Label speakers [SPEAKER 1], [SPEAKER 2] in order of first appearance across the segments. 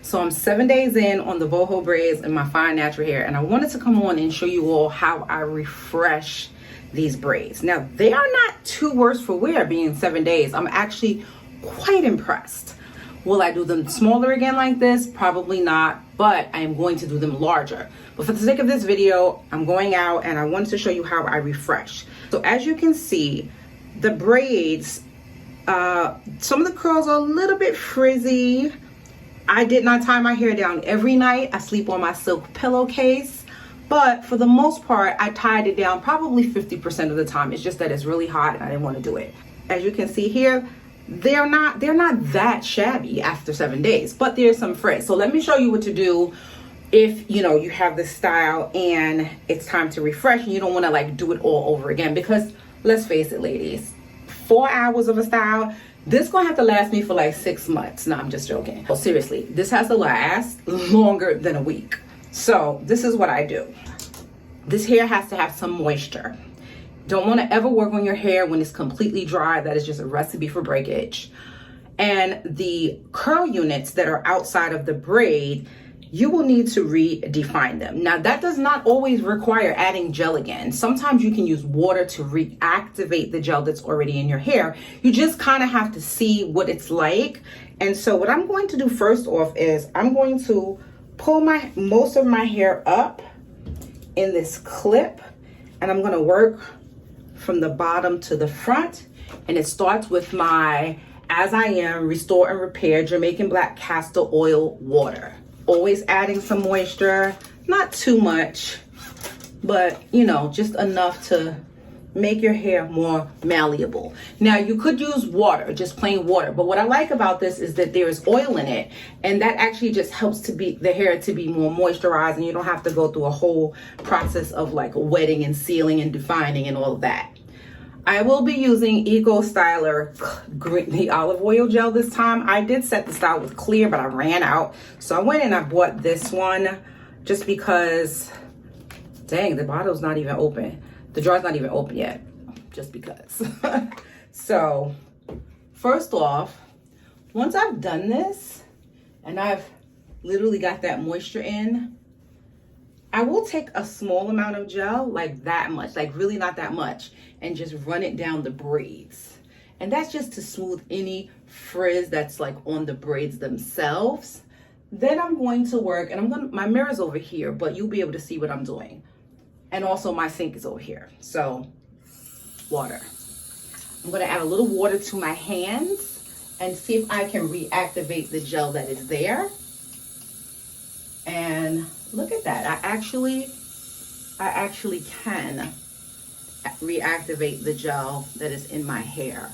[SPEAKER 1] So I'm 7 days in on the Boho Braids and my fine natural hair, and I wanted to come on and show you all how I refresh these braids. Now, they are not too worse for wear being 7 days. I'm actually quite impressed. Will I do them smaller again like this? Probably not, but I am going to do them larger. But for the sake of this video, I'm going out and I wanted to show you how I refresh. So as you can see, the braids, some of the curls are a little bit frizzy. I did not tie my hair down every night. I sleep on my silk pillowcase, but for the most part, I tied it down probably 50% of the time. It's just that it's really hot and I didn't want to do it. As you can see here, they're not that shabby after 7 days, but there's some frizz. So let me show you what to do if you have this style and it's time to refresh and you don't want to like do it all over again, because let's face it, ladies, 4 hours of a style, this gonna have to last me for like 6 months. No, I'm just joking. Well, seriously, this has to last longer than a week. So this is what I do. This hair has to have some moisture. Don't want to ever work on your hair when it's completely dry. That is just a recipe for breakage. And the curl units that are outside of the braid, you will need to redefine them. Now, that does not always require adding gel again. Sometimes you can use water to reactivate the gel that's already in your hair. You just kind of have to see what it's like. And so what I'm going to do first off is I'm going to pull most of my hair up in this clip, and I'm going to work from the bottom to the front. And it starts with my As I Am Restore and Repair Jamaican Black Castor Oil Water. Always adding some moisture, not too much, but just enough to make your hair more malleable. Now, you could use water, just plain water, but what I like about this is that there is oil in it, and that actually just helps the hair to be more moisturized, and you don't have to go through a whole process of like wetting and sealing and defining and all of that. I will be using Eco Styler the olive oil gel this time. I did set the style with clear, but I ran out. So I went and I bought this one just because, dang, the bottle's not even open. The jar's not even open yet, just because. So first off, once I've done this and I've literally got that moisture in, I will take a small amount of gel, like that much, like really not that much, and just run it down the braids. And that's just to smooth any frizz that's like on the braids themselves. Then I'm going to work, and my mirror's over here, but you'll be able to see what I'm doing. And also my sink is over here. So water. I'm gonna add a little water to my hands and see if I can reactivate the gel that is there. And look at that. I actually can reactivate the gel that is in my hair.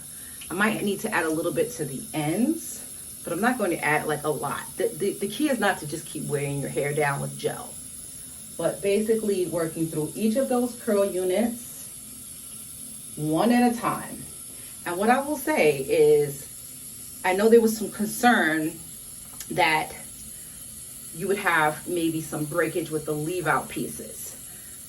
[SPEAKER 1] I might need to add a little bit to the ends, but I'm not going to add like a lot. The key is not to just keep wearing your hair down with gel, but basically working through each of those curl units one at a time. And what I will say is, I know there was some concern that you would have maybe some breakage with the leave out pieces.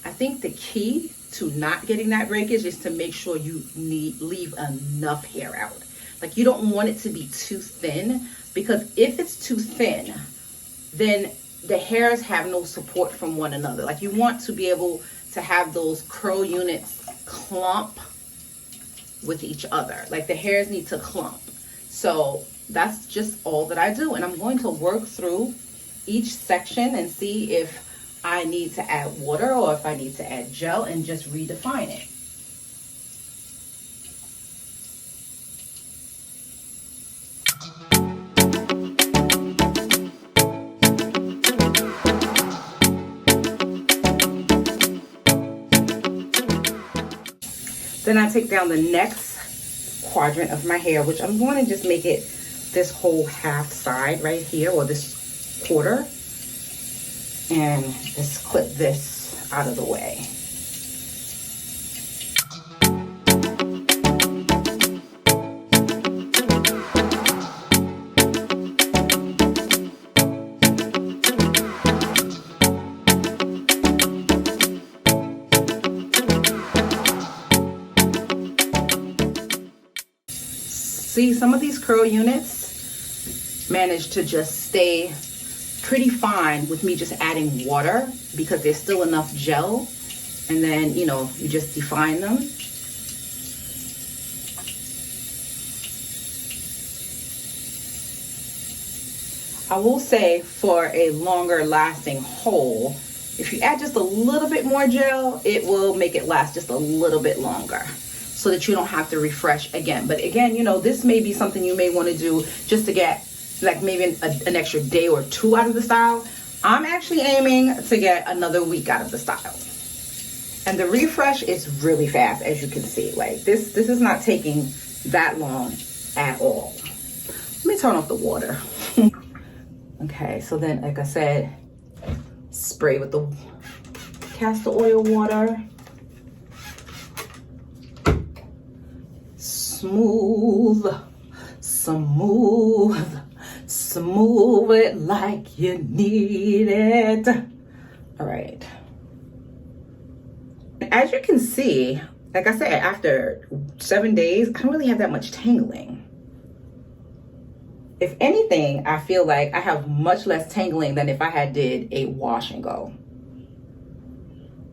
[SPEAKER 1] I think the key to not getting that breakage is to make sure you leave enough hair out. Like, you don't want it to be too thin, because if it's too thin, then the hairs have no support from one another. Like, you want to be able to have those curl units clump with each other. Like, the hairs need to clump. So that's just all that I do. And I'm going to work through each section and see if I need to add water or if I need to add gel, and just redefine it. Then I take down the next quadrant of my hair, which I'm going to just make it this whole half side right here, or this quarter, and just clip this out of the way. See, some of these curl units manage to just stay pretty fine with me just adding water because there's still enough gel. And then, you know, you just define them. I will say for a longer lasting hold, if you add just a little bit more gel, it will make it last just a little bit longer so that you don't have to refresh again. But again, you know, this may be something you may want to do just to get like maybe an extra day or two out of the style. I'm actually aiming to get another week out of the style. And the refresh is really fast, as you can see. Like this is not taking that long at all. Let me turn off the water. Okay, so then, like I said, spray with the castor oil water. Smooth, smooth, smooth it like you need it. All right. As you can see, like I said, after 7 days, I don't really have that much tangling. If anything, I feel like I have much less tangling than if I had did a wash and go.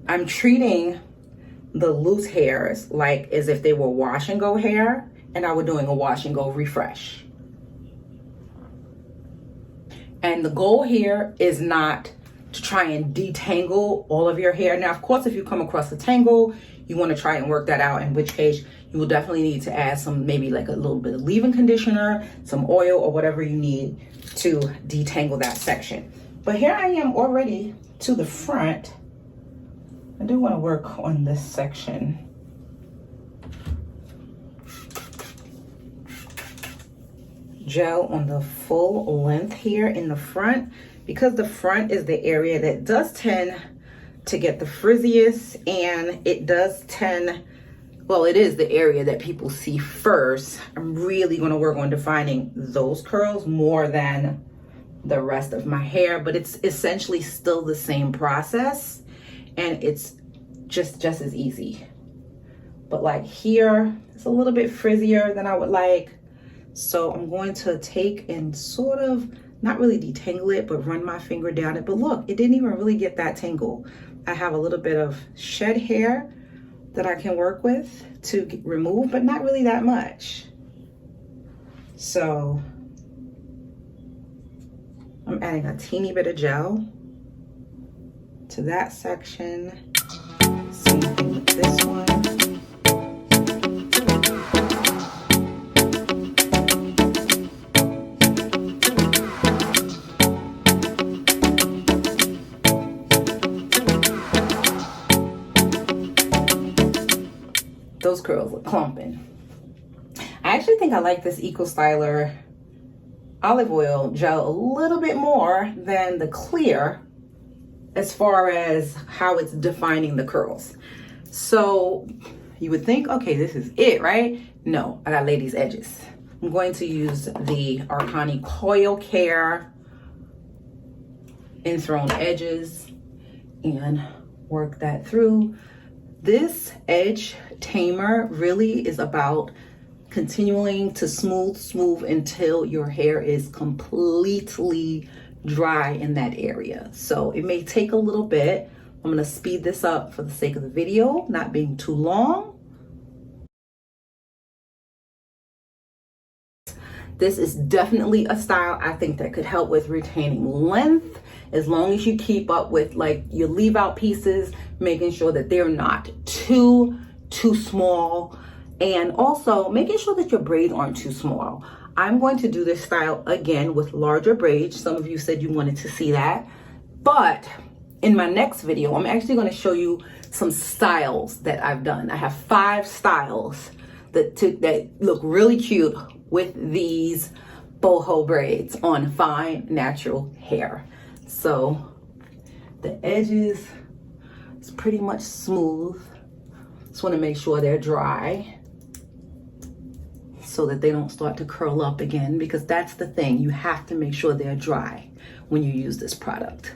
[SPEAKER 1] I'm treating the loose hairs like as if they were wash and go hair and I were doing a wash and go refresh. And the goal here is not to try and detangle all of your hair. Now, of course, if you come across a tangle, you want to try and work that out, in which case you will definitely need to add some, maybe like a little bit of leave-in conditioner, some oil or whatever you need to detangle that section. But here I am already to the front. I do want to work on this section. Gel on the full length here in the front, because the front is the area that does tend to get the frizziest, and it does tend, well, it is the area that people see first. I'm really going to work on defining those curls more than the rest of my hair, but it's essentially still the same process and it's just as easy. But like here, it's a little bit frizzier than I would like. So I'm going to take and sort of, not really detangle it, but run my finger down it. But look, it didn't even really get that tangle. I have a little bit of shed hair that I can work with to remove, but not really that much. So I'm adding a teeny bit of gel to that section. Same thing with this one. Those curls are clumping. I actually think I like this Eco Styler olive oil gel a little bit more than the clear as far as how it's defining the curls. So you would think, okay, this is it, right? No, I got ladies' edges. I'm going to use the Arcani Coil Care Enthroned Edges and work that through. This edge tamer really is about continuing to smooth until your hair is completely dry in that area. So it may take a little bit. I'm gonna speed this up for the sake of the video, not being too long. This is definitely a style I think that could help with retaining length, as long as you keep up with like your leave out pieces, making sure that they're not too small, and also making sure that your braids aren't too small. I'm going to do this style again with larger braids. Some of you said you wanted to see that, but in my next video, I'm actually going to show you some styles that I've done. I have 5 styles that look really cute with these boho braids on fine natural hair. So the edges is pretty much smooth. Just want to make sure they're dry so that they don't start to curl up again, because that's the thing. You have to make sure they're dry when you use this product.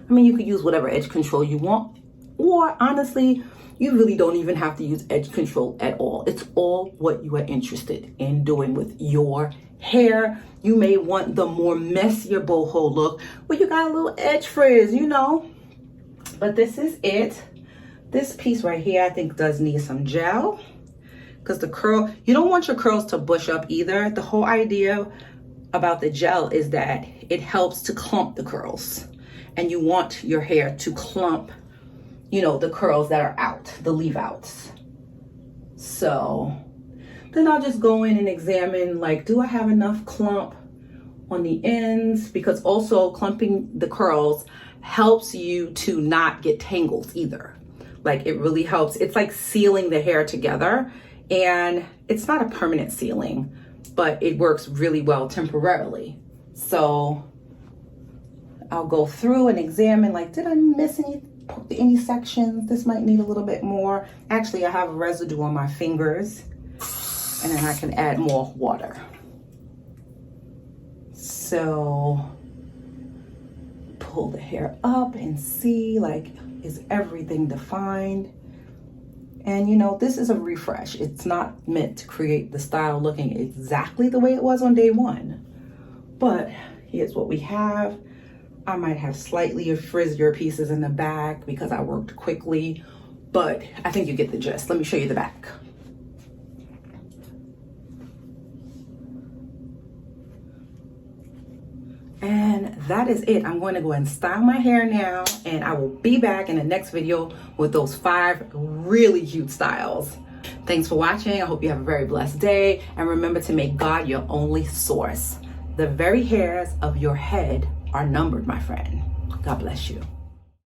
[SPEAKER 1] I mean, you could use whatever edge control you want, Or honestly, you really don't even have to use edge control at all. It's all what you are interested in doing with your hair. You may want the more messier boho look where you got a little edge frizz, you know. But this is it. This piece right here, I think does need some gel, because the curl, you don't want your curls to bush up either. The whole idea about the gel is that it helps to clump the curls, and you want your hair to clump, you know, the curls that are out, the leave outs. So then I'll just go in and examine, like, do I have enough clump on the ends? Because also clumping the curls helps you to not get tangles either. Like, it really helps. It's like sealing the hair together, and it's not a permanent sealing, but it works really well temporarily. So I'll go through and examine, like, did I miss any sections? This might need a little bit more. Actually, I have residue on my fingers, and then I can add more water. So pull the hair up and see, like, is everything defined? And you know, this is a refresh. It's not meant to create the style looking exactly the way it was on day one, but here's what we have. I might have slightly frizzier pieces in the back because I worked quickly, but I think you get the gist. Let me show you the back. And that is it. I'm going to go and style my hair now, and I will be back in the next video with those 5 really cute styles. Thanks for watching. I hope you have a very blessed day, and remember to make God your only source. The very hairs of your head are numbered, my friend. God bless you.